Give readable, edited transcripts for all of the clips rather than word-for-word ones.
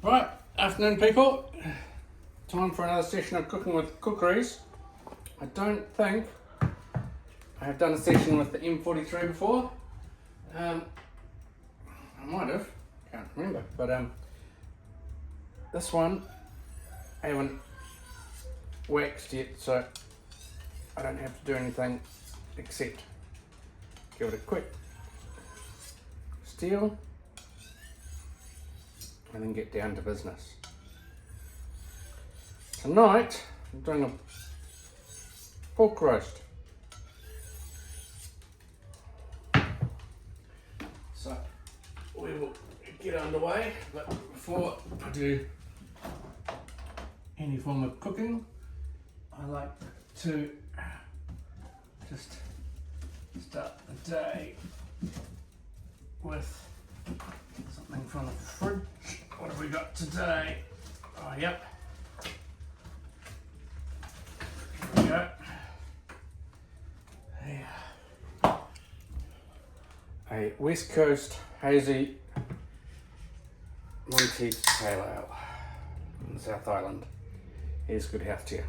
Right, afternoon people. Time for another session of cooking with cookeries. I don't think I have done a session with the M43 before. I might have, can't remember, but this one I haven't waxed yet, so I don't have to do anything except give it a quick steel and then get down to business. Tonight I'm doing a pork roast. So we will get underway, but before I do any form of cooking, I like to just start the day with something from the fridge. What have we got today? Oh, yep. Here we go. A West Coast hazy m43 pale ale in the South Island. Here's good health to you.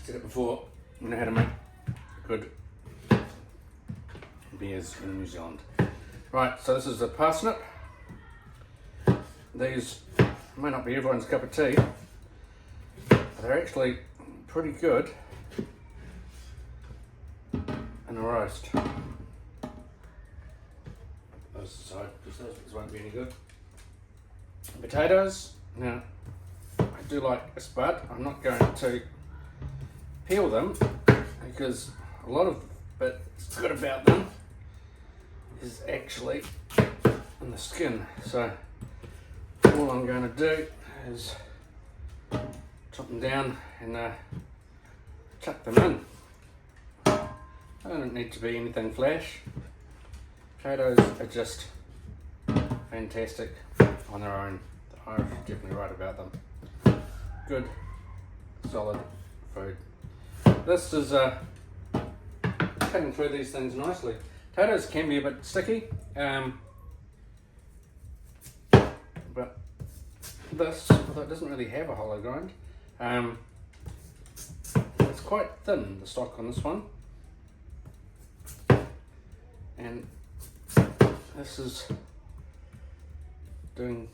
Said it before, we know how to make good beers in New Zealand. Right, so this is a parsnip. These may not be everyone's cup of tea, but they're actually pretty good in a roast. Those aside, because those bits won't be any good. Potatoes. Now, I do like a spud. I'm not going to peel them because a lot of what's good about them is actually in the skin. So all I'm going to do is chop them down and chuck them in. They don't need to be anything flash. Potatoes are just fantastic on their own. The Irish are definitely right about them. Good, solid food. This is cutting through these things nicely. Potatoes can be a bit sticky, but this, although it doesn't really have a hollow grind, it's quite thin, the stock on this one, and this is doing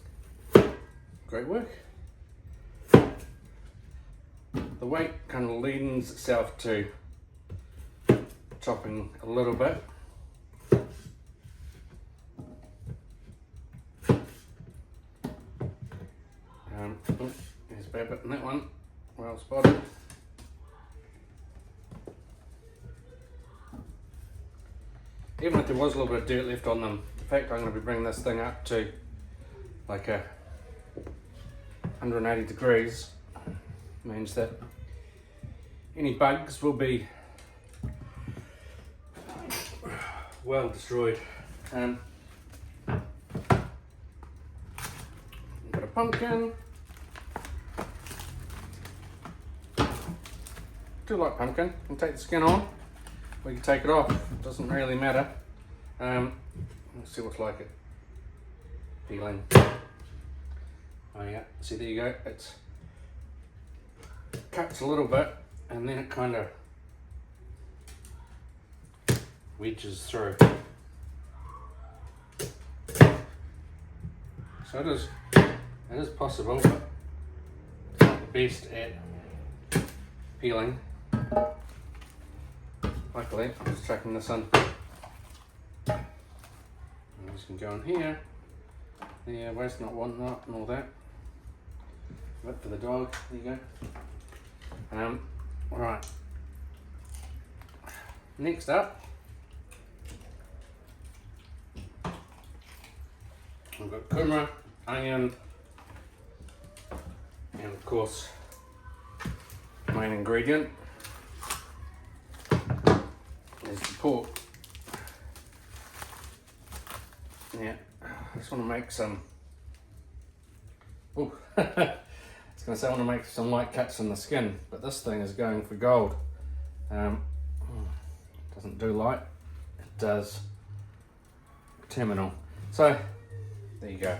great work. The weight kind of leans itself to chopping a little bit. There's a bad bit in that one, well spotted. Even if there was a little bit of dirt left on them, in fact I'm going to be bringing this thing up to like 180 degrees, means that any bugs will be well destroyed. Got a pumpkin. Do like pumpkin. You can take the skin on, or you can take it off. It doesn't really matter. Let's see what's like it peeling. Oh yeah, see there you go. It cuts a little bit, and then it kind of wedges through. So it is possible, but it's not the best at peeling. Luckily, I'm just chucking this in. And this can go in here. Yeah, waste not, want not, and all that. Bit for the dog. There you go. Right. Next up, I've got kumara, onion, and of course, main ingredient is the pork. Yeah, I just want to make some. Ooh, I was going to say I want to make some light cuts in the skin, but this thing is going for gold. Doesn't do light, it does terminal. So there you go.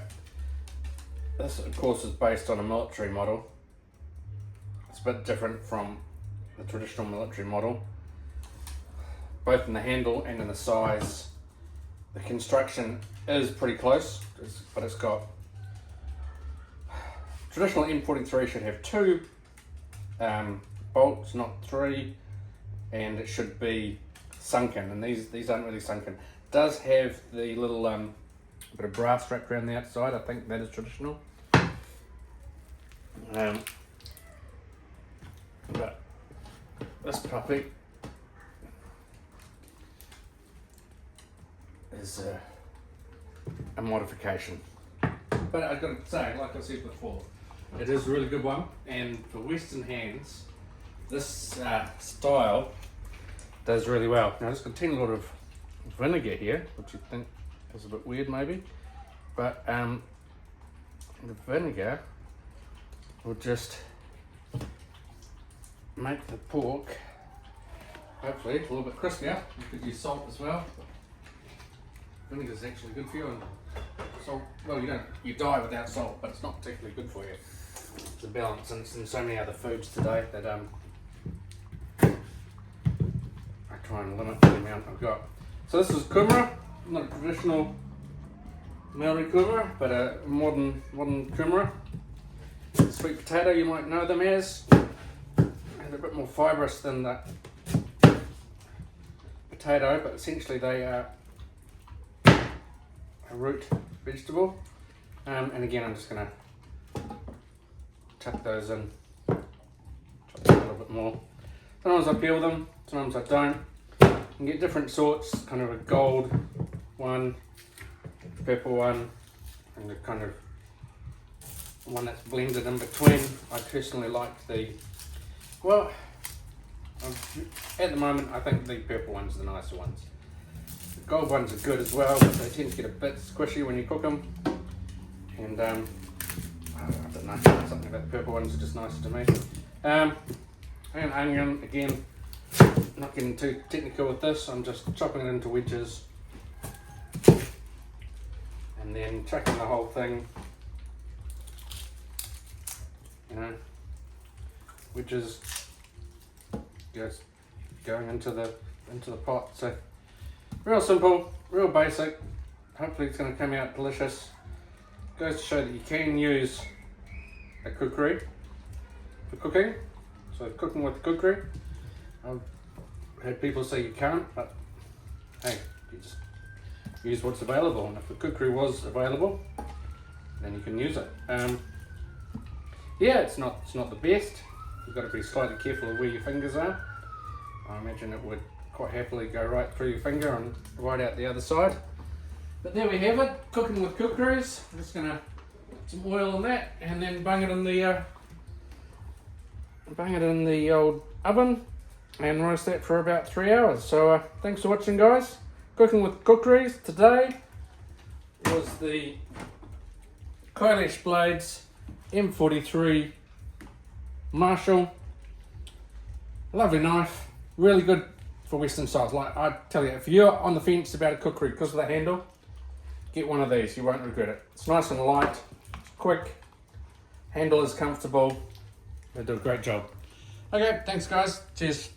This of course is based on a military model. It's a bit different from the traditional military model, both in the handle and in the size. The construction is pretty close, but it's got, traditional M43 should have 2 bolts, not 3, and it should be sunken, and these aren't really sunken. It does have the little bit of brass wrapped around the outside. I think that is traditional. But this puppy is a modification. But I've got to say, like I said before, it is a really good one, and for Western hands, this style does really well. Now, there's a teeny lot of vinegar here, which you think is a bit weird maybe, but the vinegar will just make the pork hopefully a little bit crispier. You could use salt as well. Vinegar is actually good for you, and salt, well, you die without salt, but it's not particularly good for you. It's a balance, and it's in so many other foods today that I try and limit the amount I've got. So this is kumara, not a traditional Maori kumara, but a modern kumara. Sweet potato, you might know them as. They're a bit more fibrous than the potato, but essentially they are a root vegetable. And again, I'm just going to tuck those in, chop them a little bit more. Sometimes I peel them, sometimes I don't. You can get different sorts, kind of a gold one, purple one, and the kind of one that's blended in between. I personally like the, well, at the moment I think the purple one's the nicer ones. The gold ones are good as well, but they tend to get a bit squishy when you cook them. And I don't know, something about the purple ones are just nicer to me. And onion, again, not getting too technical with this, I'm just chopping it into wedges and then chucking the whole thing, wedges just going into the pot. So real simple, real basic. Hopefully it's going to come out delicious. Goes to show that you can use a kukri for cooking. So cooking with kukri, I've heard people say you can't, but hey, you just use what's available, and if the kukri was available, then you can use it. Yeah, it's not the best. You've got to be slightly careful of where your fingers are. I imagine it would quite happily go right through your finger and right out the other side. But there we have it, cooking with kukris. I'm just gonna put some oil on that and then bang it in the old oven and roast that for about 3 hours. So thanks for watching, guys. Cooking with kukris. Today was the Kailash Blades M43 Marshall. Lovely knife, really good for Western styles. Like I tell you, if you're on the fence about a kukri because of the handle, get one of these, you won't regret it. It's nice and light, it's quick, handle is comfortable, they do a great job. Okay, thanks guys, cheers.